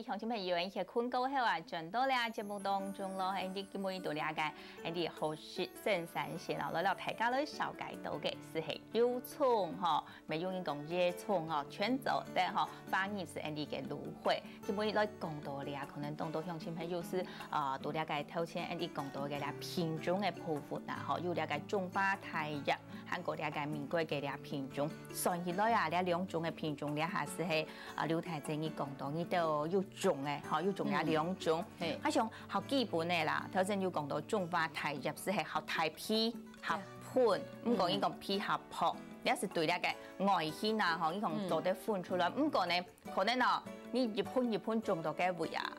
乡亲朋友，一些困过后啊，转到了节目当中咯，啲今每都了解，啲好食生产线咯，来了大家来小解到嘅是系油葱哈，咪用讲热葱哈，全走的哈，反而是啲嘅芦荟。今每来讲到了，可能当到乡亲朋友是都了解头先啲讲到嘅啦品种嘅部分啊，哈，有了解中华台入，韩国了解民国嘅啦品种，所以来啊，两种嘅品种了还是系刘太正伊讲到，伊都有种嘅，哈，有种啊两种，好像好基本嘅啦。頭先要講到中華台入是係合大批合盤，唔講伊講批合破，你是對咧嘅外顯啊，嗬，伊講做得分出來。唔過呢，可能啊，你一盤種到嘅位啊，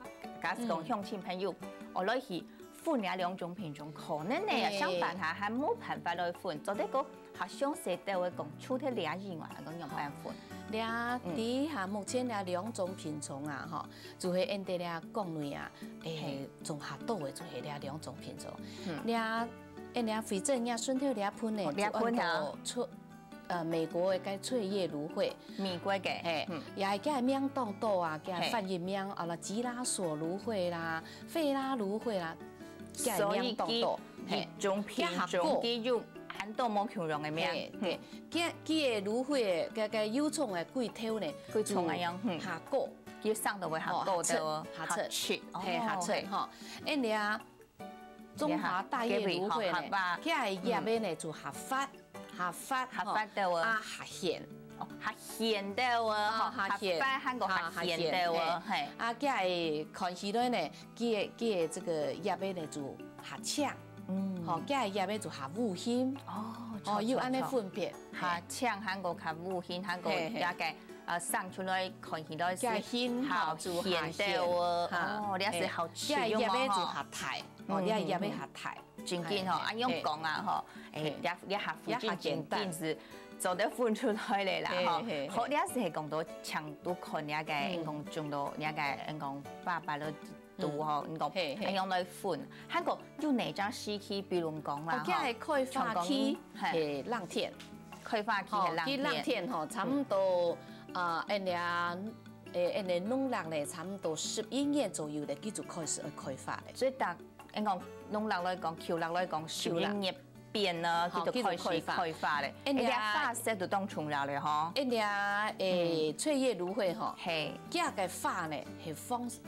假使講鄉親朋友，我來去分了兩種品種，可能呢相反下係冇辦法來分，做得個好相似都會講除咗兩以外，講用辦法。俩底下目前俩两种品种啊，哈，就系因哋俩国内啊，综合岛的就系俩两种品种。俩因俩非正呀，顺头俩喷的，俩喷啊，美国的个翠叶芦荟，美国嘅，也系个名当岛啊，个翻译名啊啦，吉拉索芦荟啦，费拉芦荟啦，所以一种品种佢用。很多冇形容嘅名，佢嘅芦荟嘅油葱嘅桂頭呢，桂葱咁樣下果，佢生到會下果到下出，係下出嗬。因你啊，中華大葉芦荟呢，佢係葉嘅呢就下發到啊下鹹，下鹹到啊，下發韓國下鹹到啊，係啊，佢係看起來呢，佢嘅這個葉嘅呢就下嗆。好，佢係葉咧就下烏莧，要安尼分別，下嗆韓國下烏莧，韓國也嘅生出來看起來是好鹹到哦，你係好吃用葉咧就下太，你係葉咧下太，真緊嗬，按樣講啊嗬，一下附近真緊是做得分出來嚟啦嗬，好，你係講到強度看你嘅，講種到你嘅，講爸爸咯。度嗬，你講係用來分，韓國有哪張時期，比如講啦，佢係開發期係冷天，開發期係冷天嗬，差唔多人哋農曆咧，差唔多11年左右咧，佢就開始開發咧。所以但你講農曆來講，秋曆來講，11年變啦，佢就開始開發咧。人哋發色就當重要咧嗬。人哋翠葉蘆荟嗬，係，佢嘅發咧係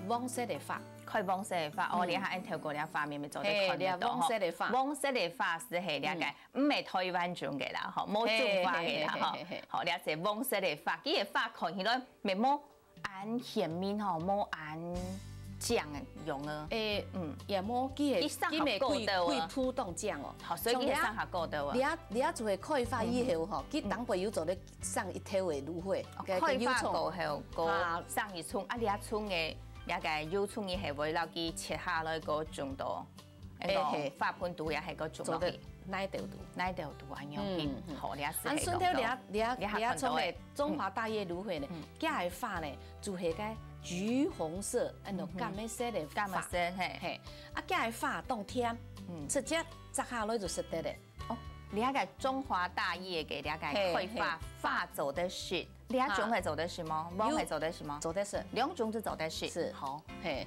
黃色嘅發。開黃色嘅花，我哋喺透過啲花面咪做得看得到。黃色嘅花是係啲嘅，唔係台灣種嘅啦，嗬，冇種花嘅啦，嗬，好，你係黃色嘅花，佢嘅花看起來咪冇按前面嗬，冇按醬用啊，也冇佢咪貴普通醬哦，好，所以佢上下過到啊。你做嘅開發以後嗬，佢當輩要做咧上一條嘅蘆荟，開發過後個上一葱，你一葱嘅。也個油葱伊係會攞佢切下來個種到，花盆度也係個種落去，奶豆度咁樣，好啲是。按順條你從嘅中華大葉蘆荟呢，佢係花呢就係個橘紅色，嗰種柑色嘅花，係，啊佢係花當天，直接摘下來就食得咧。哦，你個中華大葉嘅你個開發花走的是。兩種係做得是嗎？冇係做得是嗎？做得是，兩種都做得是。是，好，係，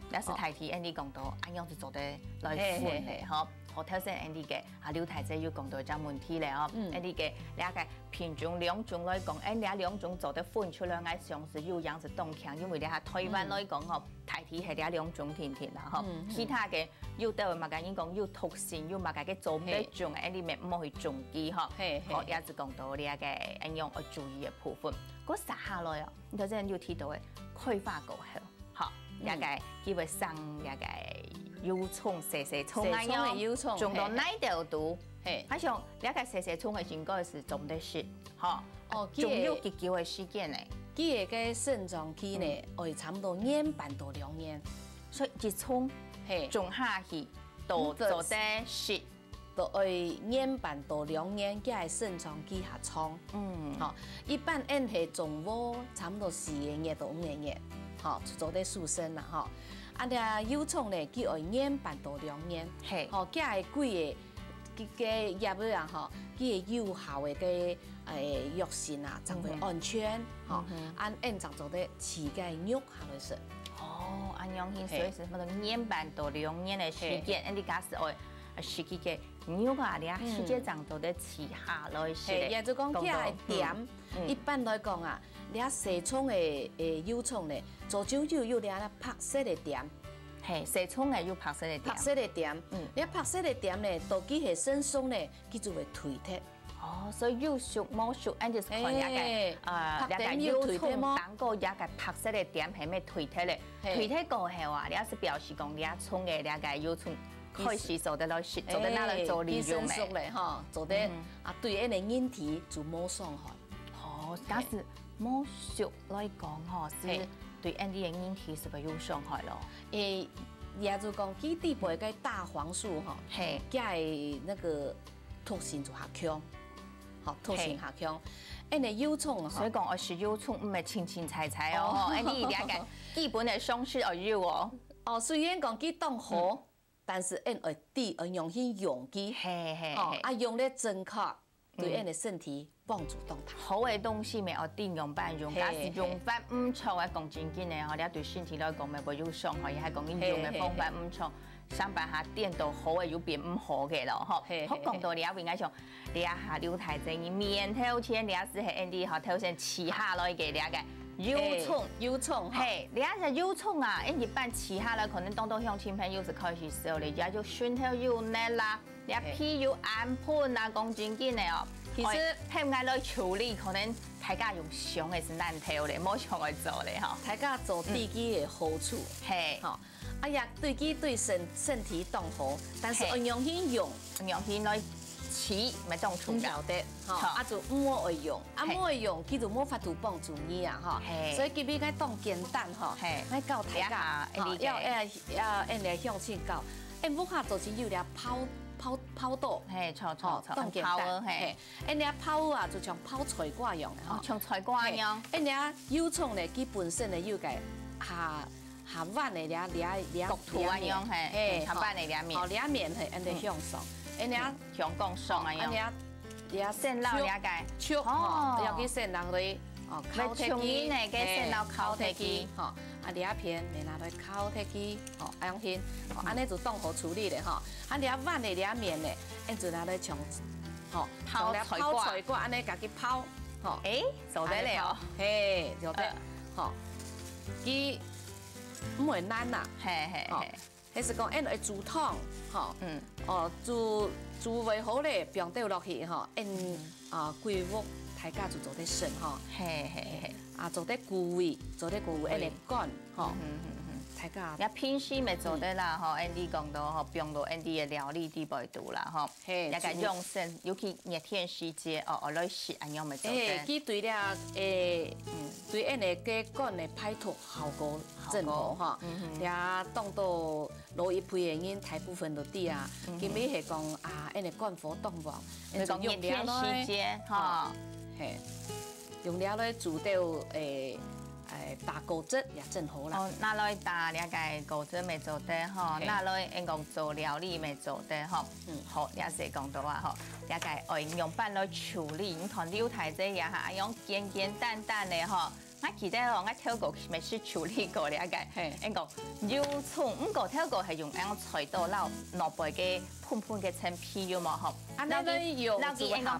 那是太提 Andy 講到，按樣就做得來分嘅，嗬。好頭先 Andy 嘅，劉太姐要講到一個問題咧，哦，Andy 嘅兩個品種兩種來講，兩種做得分出來，我相是有樣是動強，因為你喺台灣來講，嗬，太提係兩種甜啦，嗬。其他嘅有得物嘅，應講有特性，有物嘅嘅做咩種，Andy 咪唔好去種機，嗬。好，也是講到呢個按樣要注意嘅部分。嗰撒下來啊，頭先要提到嘅開花過後，好，一個佢會生一個。油葱細葱啊樣，種到奶豆度，好像你一個細葱嘅應該是種得熟，嚇，仲有幾久嘅時間咧？佢嘅生長期呢，會差唔多1半到2年，所以一葱種下去都做得熟，都會1半到2年，佢係生長期下倉，嚇，一般人係種喎，差唔多4年到5年，嚇，做得熟身啦，嚇。啊！啲油葱咧，佢會1半到2年，係，哦，佢係貴嘅，個葉尾啊吼，佢個有效的個藥性啊，才會安全吼。按怎做的起個肉下來食。哦，安樣去，所以是什麼年半到2年的時間，你假使愛食幾個肉啊，你啊時間長做的起下來食。也就講佢係點，一般來講啊，你啊西蔥的油蔥咧，做酒有你啊白色的點。係西蔥嘅有白色嘅點，白色嘅點，你白色嘅點咧，到佢係生鬆咧，佢就會褪脫。哦，所以有熟冇熟，按就是看一個有蔥當個一個白色嘅點係咩褪脫咧？褪脫過後啊，你要是表示講你啊蔥嘅一個有蔥開始做得來食，做得拿來做利用嘅。熟咧嚇，做得啊對嗰個韌體就冇傷害。哦，假使冇熟來講吼，是。對 Andy 嘅韌體是不是有傷害咯？也就講佢底部嘅大黃素吼，佢係那個毒性就下強，好毒性下強。誒，你油蔥所以講我食油蔥唔係青青菜菜哦，Andy 而家嘅基本嘅常識要有哦。哦，雖然講佢當好，但是會啲用去用佢，啊用得正確，對人嘅身體幫助當大。好嘅東西咪要點用辦用，假使用法唔錯嘅講正經嘅，你對身體來講咪會有傷害，係講你用嘅方法唔錯，想辦法點到好嘅又變唔好嘅咯，嗬。好講到你啊，應該上你啊下料太正，面頭前你啊是係 Andy 嗬頭先切下來嘅你啊嘅油蔥，係你啊係油蔥啊，一般切下來可能當到鄉親朋友就開始燒你而家就蒜頭油呢啦，你啊皮油暗盤啊，講正經嘅哦。其實睇唔解來處理，可能大家用上嘅是難頭咧，冇上去做咧嗬。大家做自己嘅好處，係，嗬。哎呀，對佢對身體當好，但是用去用去來吃咪當處搞的，嗬。啊就唔好去用，啊唔好去用，佢就冇法度幫助你啊，嗬。所以佢比較當簡單，嗬。係。嚟教大家，要嚟向前教，唔好做錢要嚟泡豆，係錯，當簡單，係。人家泡啊，就像泡菜瓜樣嘅，嗬。像菜瓜一樣。人家油蔥咧，佢本身咧要嘅下碗嘅焗土一樣係，下碗嘅面。好，面係人哋向上，人家向講上一樣。人家先撈人家嘅，哦，要佢先拿去烤鐵機，先撈烤鐵機，嗬。啊，第一片你拿來烤鐵機，哦，咁樣，哦，安尼就當好處理咧，嗬。啊，你碗嘅你面咧，你就拿來從，嗬，泡菜瓜，安尼家己泡，嗬。誒，做得了哦。嘿，做得，嗬。佢唔會難啦，係。係是講按來煮湯，嗬，煮為好咧，放掉落去，嗬，規鑊大家就做得順，嗬，係。啊，做得固味，按嚟乾，嗬，大家。一平時咪做得啦，嗬 ，Andy 講到嗬，用到 Andy 嘅料理地步度啦，嗬，一個用心，尤其熱天時節，來食咁樣咪做得。佢對了，對按嚟嘅乾嘅排毒效果真好，嗬，也當到老一輩嘅人大部分都啲啊，佢咪係講啊，按嚟乾火凍飯，你講熱天時節，嗬，係。用料來煮到打果汁也真好啦。哦，拿來打了解果汁咪做得嗬，拿來講做料理咪做得嗬。好，也是講到啊嗬，了解愛用辦來處理，你看料台這也係用簡簡單單的嗬。我記得我跳過咪是處理過了解，講油蔥，唔過跳過係用樣菜刀撈蘿蔔嘅盤嘅層皮要嘛嗬。那個用就係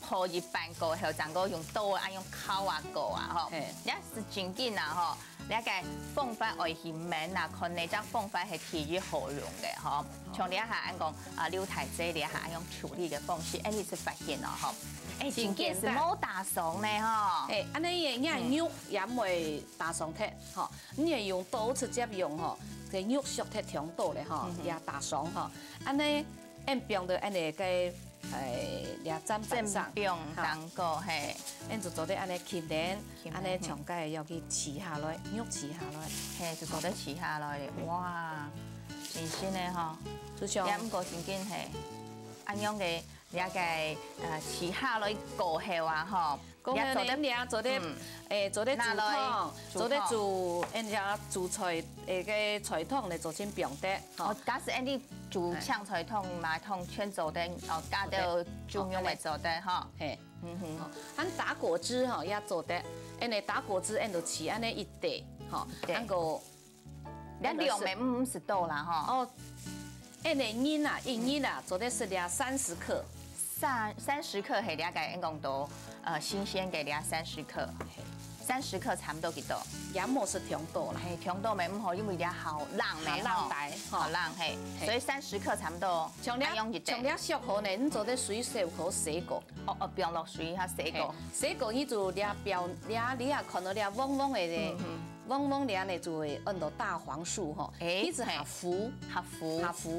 破一半過後，整個用刀啊用烤啊過啊嗬。也是正經啊嗬，了解方法愛去明啊，看你隻方法係基於何用嘅嗬。從你一下講啊料台這你一下用處理嘅方式，你是發現啊嗬。誒，正經是冇打爽咧嗬。誒，安尼嘢肉也唔會打爽鐵，嗬。你係用刀直接用嗬，個肉熟鐵強多咧嗬，也打爽嗬。安尼按邊度安尼個也砧板上，當個係，按就做得安尼輕點，安尼從個要去切下來，肉切下來，係就做得切下來咧，哇，真鮮咧嗬。就像飲過正經係，安樣嘅。一個切下來過後啊，嗬，讲咧，俩做咧，做咧煮汤，做咧煮，家煮菜个菜汤咧做成平底。哦，假使你煮香菜汤、麻汤全做得，哦，加到中庸来做得哈。嘿，俺打果汁吼也做得，打果汁就起安尼一袋，吼，俺个，咱量没50度啦哈。哦，银啊，做的是俩30克，30克系俩个人讲多，新鲜给俩30克，30克差不多几多？也冇是强度啦，嘿，强度没唔好，因为俩好冷没冷台，好冷嘿，所以30克差不多。像俩熟好呢，你做的水洗好洗过，哦，不用落水，它洗过，洗过伊就俩表俩你也看到俩汪汪的咧。汪汪俩呢就会按到大黄素吼，一直下浮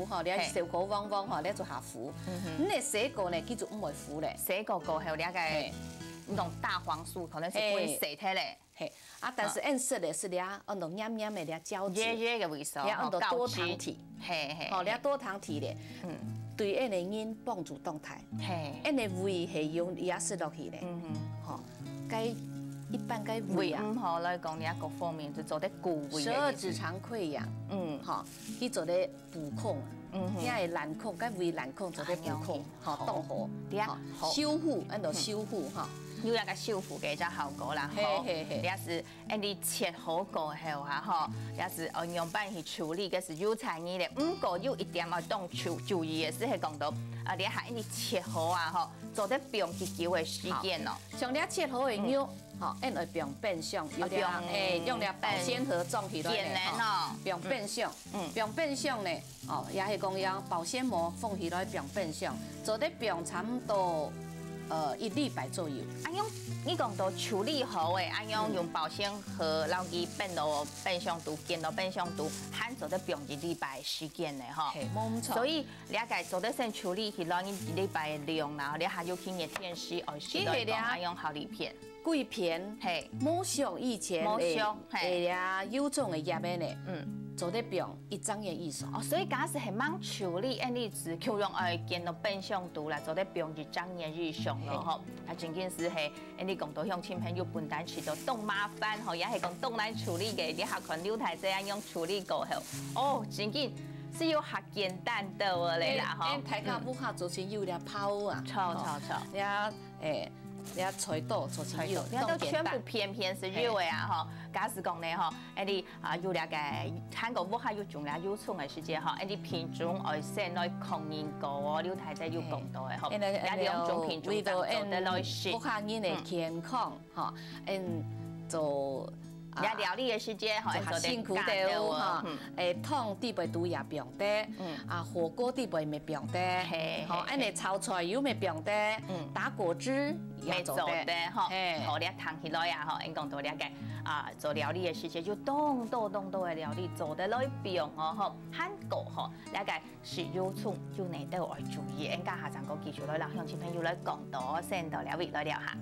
吼，俩小果汪汪吼，俩就下浮。你咧洗过呢，记住唔会浮咧。洗过后俩个那种大黄素可能是会洗脱咧。嘿，但是暗色的是俩按到黏黏的俩胶质，热的味素，俩按到多糖体，吼，俩多糖体咧，对因帮助动态，胃系用也是落去咧，吼，该。一般该胃唔好来讲，你啊各方面就做得固胃。十二指肠溃疡，哈，去做得补控，你系懒控，该胃懒控做得补控，哈，动火，修复，按到修复哈，有那个修复嘅只效果啦，吼，也是你切好过后啊，吼，也是用办去处理，嘅是有菜叶咧，不过有一点要当注意嘅是系讲到你下你切好啊，吼，做得不用去久嘅时间咯，像你切好嘅肉。好，按会不用变相，有点用了保鲜盒装起来咧，不用变相，不用变相呢，哦，也是讲要保鲜膜放起来不用变相，做得不用差不多1礼拜左右。用你讲到处理好诶，用保鲜盒，然后伊变到变相度，见到变相度，还做得不用1礼拜时间呢，哈。冇错。所以了解做得先处理起来1礼拜量，然后你还有去热天时，时来讲用好利片。桂片，嘿，冇像以前俩有种的叶的呢，做得用1张的意思。哦，所以假使系忙处理，你只扣用见到变相度啦，做得用1张的日常咯，吼。啊，仅仅是系你讲到向亲朋友分担起到动麻烦，吼，也系讲动来处理嘅，你下看刘太这样用处理过后，哦，仅仅是有下简单的嘞啦，吼。大家不下做成有俩泡啊，错，俩俩菜刀做成肉，你都全部片是肉的啊哈。假使讲呢哈，你有俩个韩国屋下有种俩有葱的时间哈，你品种爱先来控制过哦，刘太太有讲到的哈，2种品种当中的来食，屋下人的健康哈，做。料理的时间哈，做辛苦的哈，汤底袂煮也不用得，火锅底袂没不用得，好，炒菜又没不用得，打果汁也做得哈，好，你烫起来呀哈，因讲到了解做料理的时间就多的料理做得来不用哦哈，韩国哈，了解是有葱有内都要注意，人家下场个技术来向亲朋友来讲多先到了位来聊下。